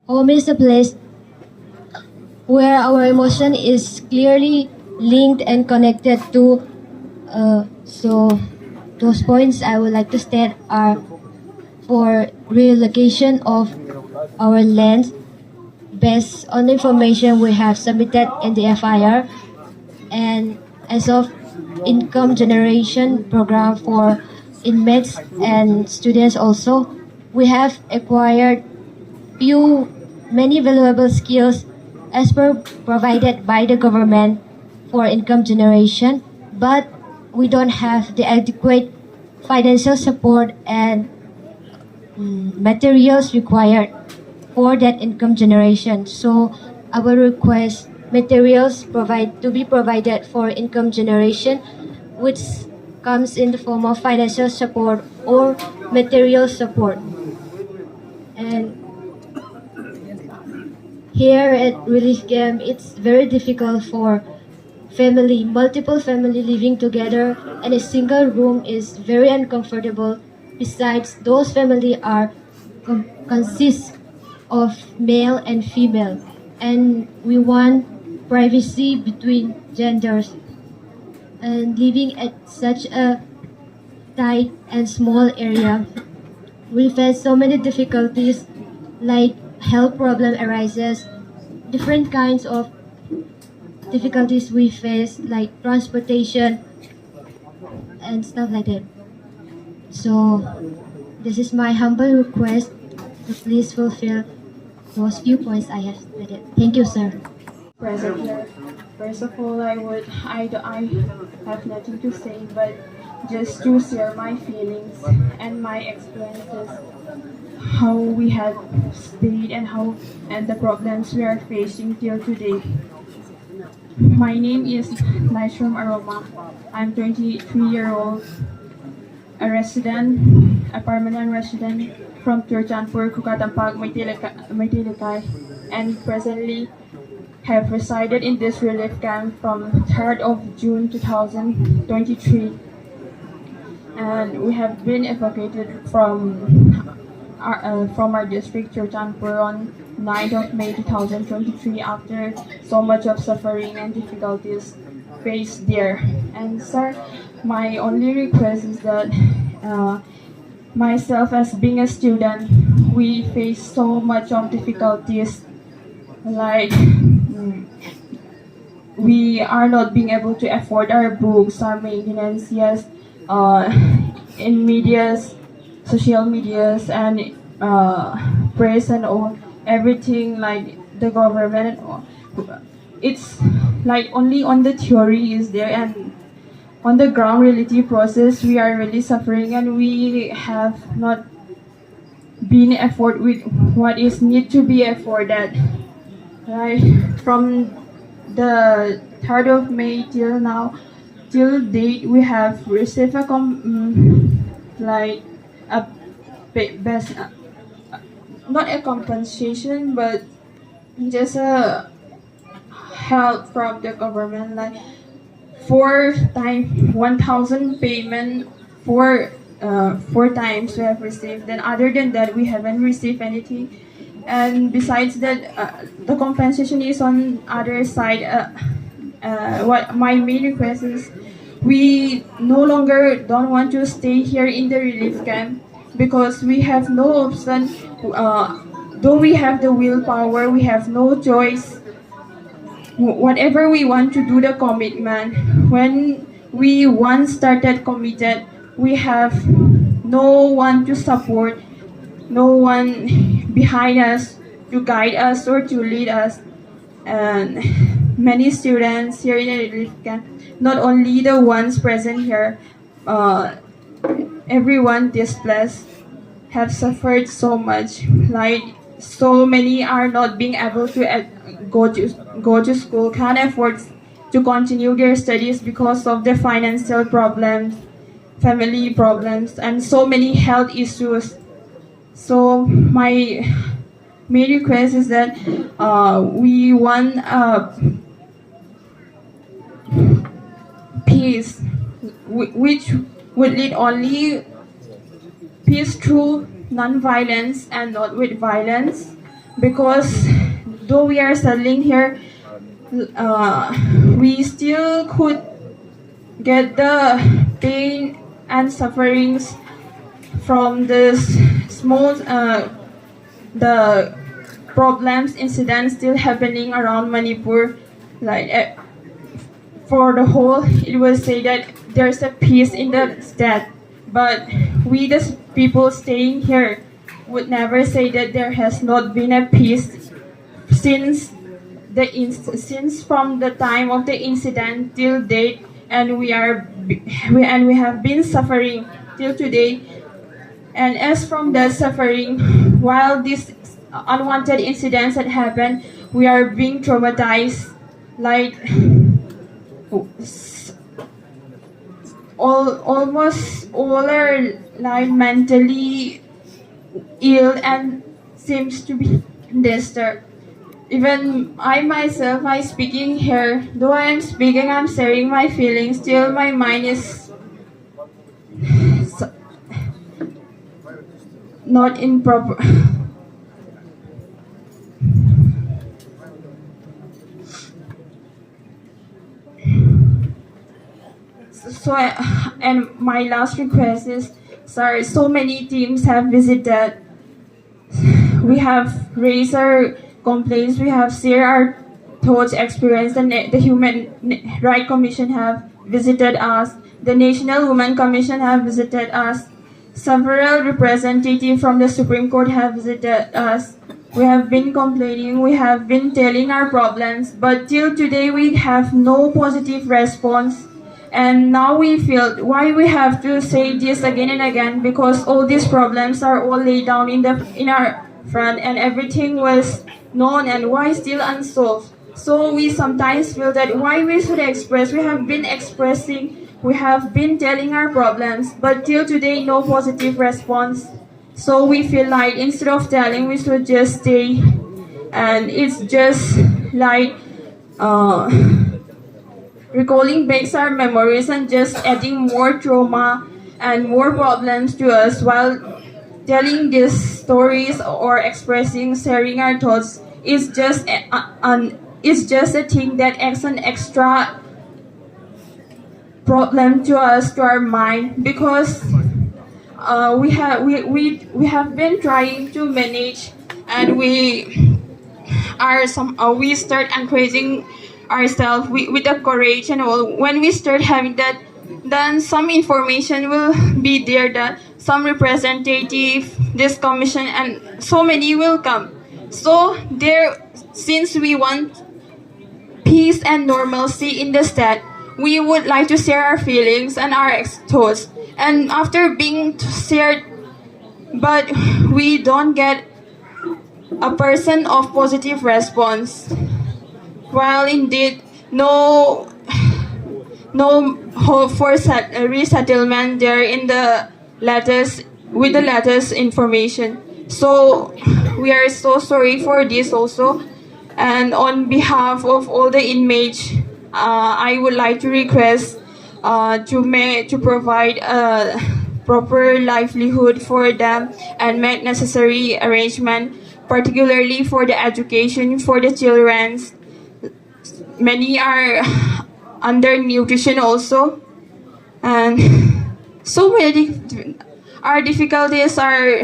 Home is a place where our emotion is clearly linked and connected to. So those points I would like to state are for relocation of our lands based on the information we have submitted in the FIR, and as of income generation program for inmates and students also, we have acquired many valuable skills as per provided by the government for income generation, but we don't have the adequate financial support and materials required for that income generation. So I will request materials to be provided for income generation, which comes in the form of financial support or material support. And here at Relief Camp, it's very difficult for multiple family living together, and a single room is very uncomfortable. Besides, those family are consist of male and female, and we want privacy between genders. And living at such a tight and small area, we face so many difficulties, like health problem arises, different kinds of difficulties we face, like transportation and stuff like that. So this is my humble request to please fulfill those few points I have stated. Thank you, sir. Present here. First of all, I have nothing to say, but just to share my feelings and my experiences, how we had stayed and the problems we are facing till today. My name is Naishram Aroma. I'm 23-year-old, a permanent resident from Turchanpur, Kukatampag, Maytilikai, and presently have resided in this relief camp from 3rd of June 2023. And we have been evacuated from our district, Turchanpur, on 9th of May 2023 after so much of suffering and difficulties faced there. And sir, my only request is that myself as being a student, we face so much of difficulties, like we are not being able to afford our books, our maintenance, yes, in medias, social medias, and press and all, everything, like the government and all. It's like only on the theory is there, and on the ground reality process we are really suffering, and we have not been afford with what is need to be afforded, right? From the 3rd of May till now, till date, we have received like a best, not a compensation, but just a help from the government, like 1,000 payment for 4 times we have received. Then other than that, we haven't received anything. And besides that, the compensation is on other side. What my main request is, we no longer don't want to stay here in the relief camp because we have no option. Though we have the willpower, we have no choice. Whatever we want to do, the commitment, when we once started committed, we have no one to support, no one behind us to guide us or to lead us. And many students here in the relief camp, not only the ones present here, everyone displaced, have suffered so much. Like so many are not being able to go to school, can't afford to continue their studies because of the financial problems, family problems, and so many health issues. So my main request is that we want peace, which would lead only peace through non-violence and not with violence. because though we are settling here, we still could get the pain and sufferings from this small the problems incidents still happening around Manipur. Like for the whole, it will say that there's a peace in the state, but we the people staying here would never say that there has not been a peace since since from the time of the incident till date, and we have been suffering till today. And as from that suffering, while these unwanted incidents had happened, we are being traumatized, like almost all are like mentally ill and seems to be disturbed. Even I myself, I speaking here, though I am speaking, I'm sharing my feelings, still my mind is not in proper. And my last request is, sorry, so many teams have visited. We have raised our complaints, we have shared our thoughts, experience, and the Human Rights Commission have visited us. The National Women Commission have visited us. Several representatives from the Supreme Court have visited us. We have been complaining, we have been telling our problems, but till today we have no positive response. And now we feel why we have to say this again and again, because all these problems are all laid down in our front and everything was known, and why still unsolved. So we sometimes feel that why we should express, we have been expressing, we have been telling our problems, but till today no positive response. So we feel like instead of telling, we should just stay, and it's just like recalling back our memories and just adding more trauma and more problems to us while telling these stories or expressing, sharing our thoughts is just a thing that adds an extra problem to us, to our mind, because we have been trying to manage, and we start encouraging ourselves with the courage and all. When we start having that, then some information will be there that some representative, this commission, and so many will come. So there, since we want peace and normalcy in the state, we would like to share our feelings and our thoughts. And after being shared, but we don't get a person of positive response. While indeed no hope for resettlement there in the latest with the latest information. So we are so sorry for this also. And on behalf of all the inmates, I would like to request to provide a proper livelihood for them and make necessary arrangement, particularly for the education for the children. Many are under nutrition also, and so many our difficulties are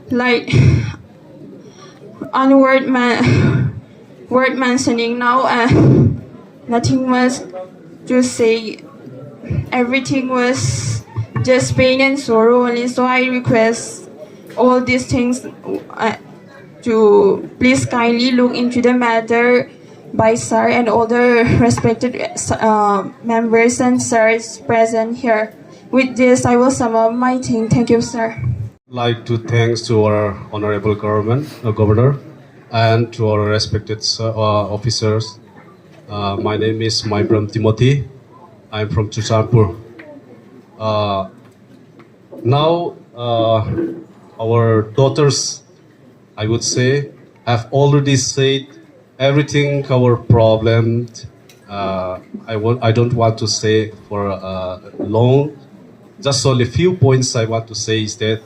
like word mentioning now, and nothing much to say. Everything was just pain and sorrow only. So I request all these things to please kindly look into the matter by sir and all the respected members and sirs present here. With this, I will sum up my thing. Thank you, sir. Like to thanks to our honorable governor, and to our respected officers. My name is Maibram Timothy. I'm from Churachandpur. Now, our daughters, I would say, have already said everything our problem. I don't want to say for long. Just only few points I want to say is that,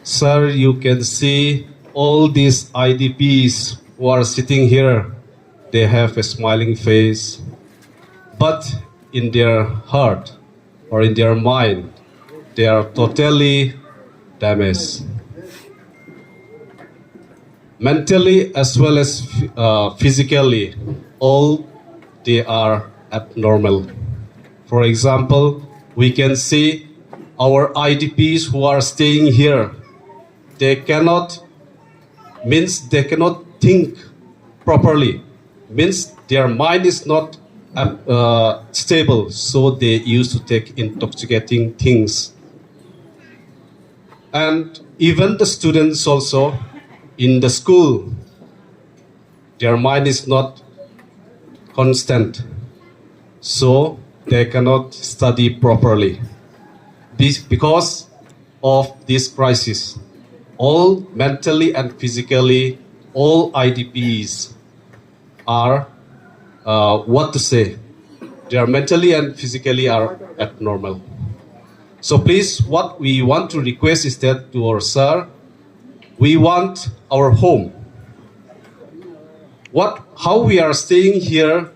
sir, you can see all these IDPs who are sitting here, they have a smiling face, but in their heart or in their mind, they are totally damaged. Mentally as well as physically, all they are abnormal. For example, we can see our IDPs who are staying here, they cannot think properly, means their mind is not stable, so they used to take intoxicating things. And even the students also in the school, their mind is not constant, so they cannot study properly. This because of this crisis. All mentally and physically, all IDPs are they are mentally and physically are abnormal. So please, what we want to request is that to our sir, we want our home. How we are staying here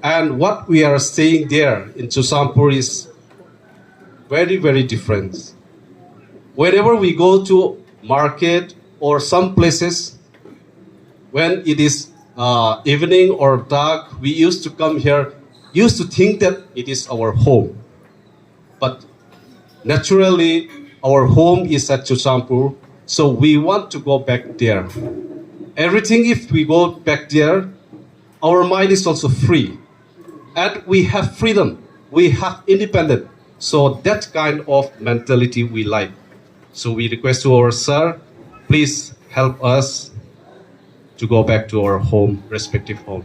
and what we are staying there in Chusampur is very, very different. Whenever we go to market or some places, when it is evening or dark, we used to come here, used to think that it is our home. But naturally, our home is at Chusampur, so we want to go back there. Everything, if we go back there, our mind is also free. And we have freedom, we have independence. So that kind of mentality we like. So we request to our sir, please help us to go back to our home, respective home.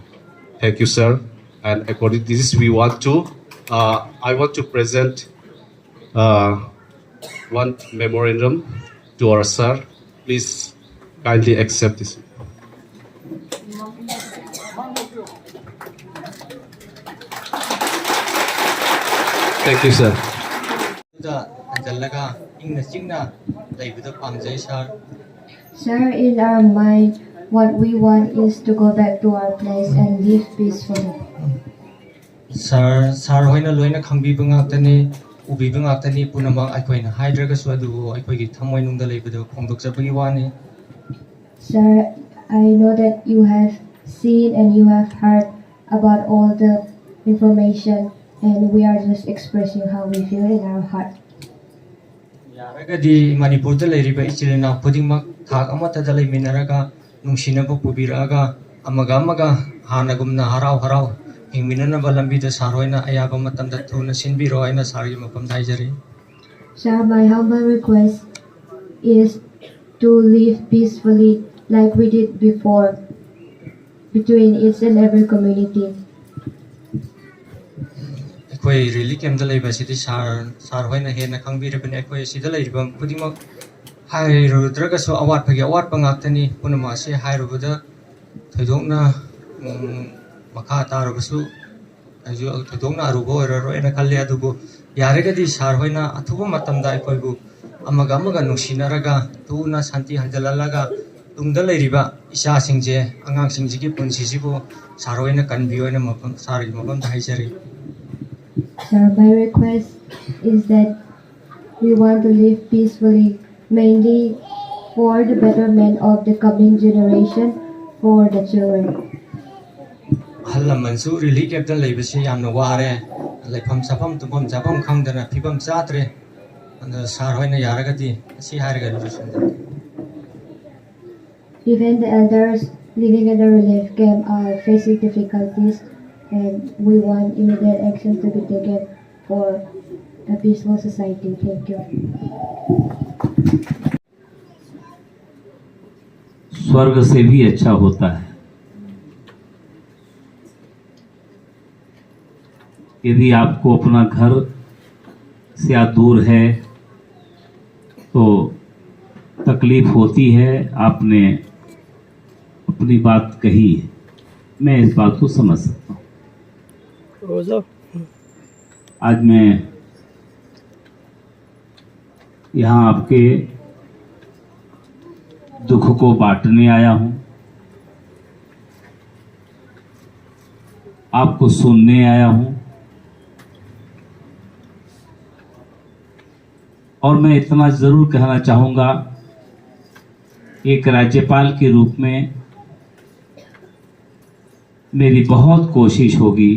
Thank you, sir. And according to this, I want to present one memorandum to our sir. Please kindly accept this. Thank you, sir. Sir, in our mind, what we want is to go back to our place and live peacefully. Sir hoina loina khangbiba ngakani ubiba ngakani punamang aikoina haidragasu adu aikoigi thamoi nungda leibadu phongdokjabagi wani. Sir, I know that you have seen and you have heard about all the information, and we are just expressing how we feel in our heart. Yaragadi Manipurda leiriba ichilina pudingmak thak amatada leiminaraga nungsinaba pubiraga amaga hanagumna harau hingminanaba lambida sarhoina ayaba matamda thuna sinbiro aina sargi mapam daijari. Sir, my humble request is to live peacefully like we did before between each and every community. Ekoi really kemda leiba sidi sar hoina hena khangbirabani ekoi sida leiriba pudingmak hairudragasu awat pangaktani punama ase hairubada thodokna makha tarabasu aju thodokna arubo roina khalle adubu yaragadi sar hoina athuba matamda ekoibu amaga nungsinaraga tuna santi hanjalalaga tungda leiriba isa singje angang singjigi punsisibu sar hoina kanbi hoina mapam sargi mapam daijari. Sir, my request is that we want to live peacefully, mainly for the betterment of the coming generation, for the children. Halamansu really kept the labasi yamna ware lepham sapam tupam japam khangdana phibam chatre and the sarhoina yaragati si haraga. Even the elders living in the relief camp are facing difficulties, and we want immediate action to be taken for a peaceful society. Thank you. स्वर्ग से भी अच्छा होता है यदि आपको अपना घर से दूर है तो तकलीफ होती है। आपने अपनी बात कही है, मैं इस बात को समझ सकता हूँ। आज मैं यहाँ आपके दुख को बांटने आया हूं, आपको सुनने आया हूं। और मैं इतना जरूर कहना चाहूंगा, एक राज्यपाल के रूप में मेरी बहुत कोशिश होगी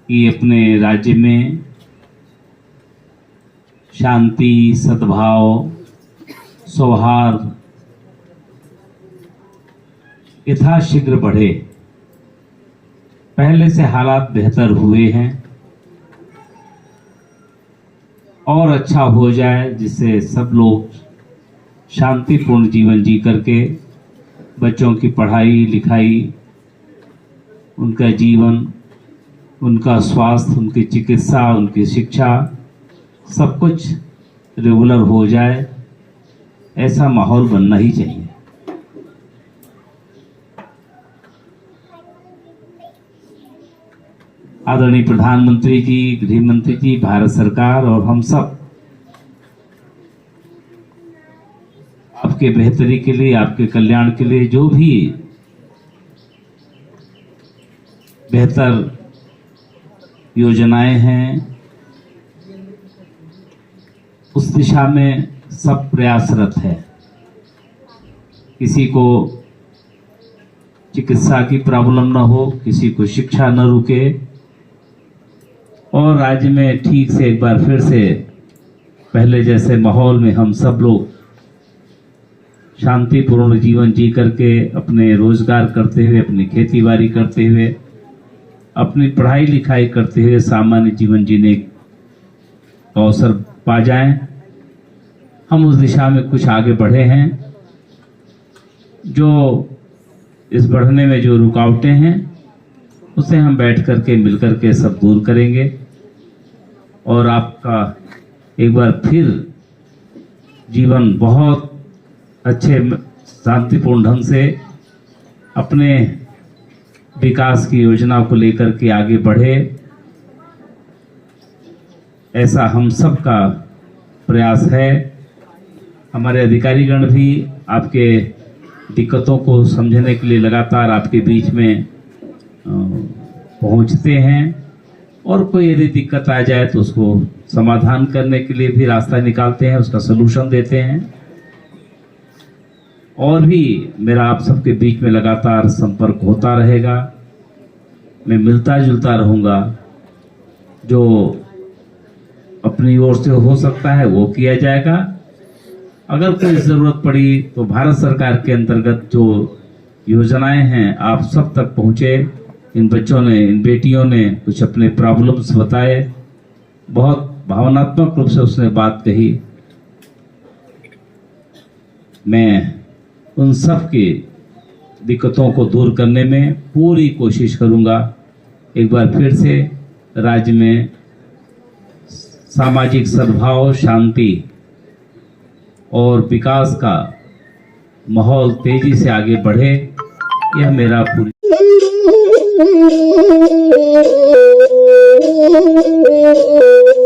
कि अपने राज्य में शांति, सद्भाव, सौहार्द यथाशीघ्र बढ़े। पहले से हालात बेहतर हुए हैं और अच्छा हो जाए, जिससे सब लोग शांतिपूर्ण जीवन जी करके बच्चों की पढ़ाई लिखाई, उनका जीवन, उनका स्वास्थ्य, उनकी चिकित्सा, उनकी शिक्षा सब कुछ रेगुलर हो जाए, ऐसा माहौल बनना ही चाहिए। आदरणीय प्रधानमंत्री जी, गृह मंत्री जी, भारत सरकार और हम सब आपके बेहतरी के लिए, आपके कल्याण के लिए जो भी बेहतर योजनाएं हैं, उस दिशा में सब प्रयासरत है। किसी को चिकित्सा की प्रॉब्लम न हो, किसी को शिक्षा न रुके, और राज्य में ठीक से एक बार फिर से पहले जैसे माहौल में हम सब लोग शांतिपूर्ण जीवन जी करके अपने रोजगार करते हुए, अपनी खेती बाड़ी करते हुए, अपनी पढ़ाई लिखाई करते हुए सामान्य जीवन जीने का अवसर पा जाएं। हम उस दिशा में कुछ आगे बढ़े हैं। जो इस बढ़ने में जो रुकावटें हैं, उसे हम बैठ करके मिल करके सब दूर करेंगे और आपका एक बार फिर जीवन बहुत अच्छे शांतिपूर्ण ढंग से अपने विकास की योजना को लेकर के आगे बढ़े, ऐसा हम सब का प्रयास है। हमारे अधिकारीगण भी आपके दिक्कतों को समझने के लिए लगातार आपके बीच में पहुंचते हैं, और कोई यदि दिक्कत आ जाए तो उसको समाधान करने के लिए भी रास्ता निकालते हैं, उसका सलूशन देते हैं। और भी मेरा आप सबके बीच में लगातार संपर्क होता रहेगा। मैं मिलता जुलता रहूँगा। जो अपनी ओर से हो सकता है वो किया जाएगा। अगर कोई ज़रूरत पड़ी तो भारत सरकार के अंतर्गत जो योजनाएं हैं आप सब तक पहुँचे। इन बच्चों ने, इन बेटियों ने कुछ अपने प्रॉब्लम्स बताए, बहुत भावनात्मक रूप से उसने बात कही। मैं उन सब की दिक्कतों को दूर करने में पूरी कोशिश करूंगा। एक बार फिर से राज्य में सामाजिक सद्भाव, शांति और विकास का माहौल तेजी से आगे बढ़े, यह मेरा पूरी Oh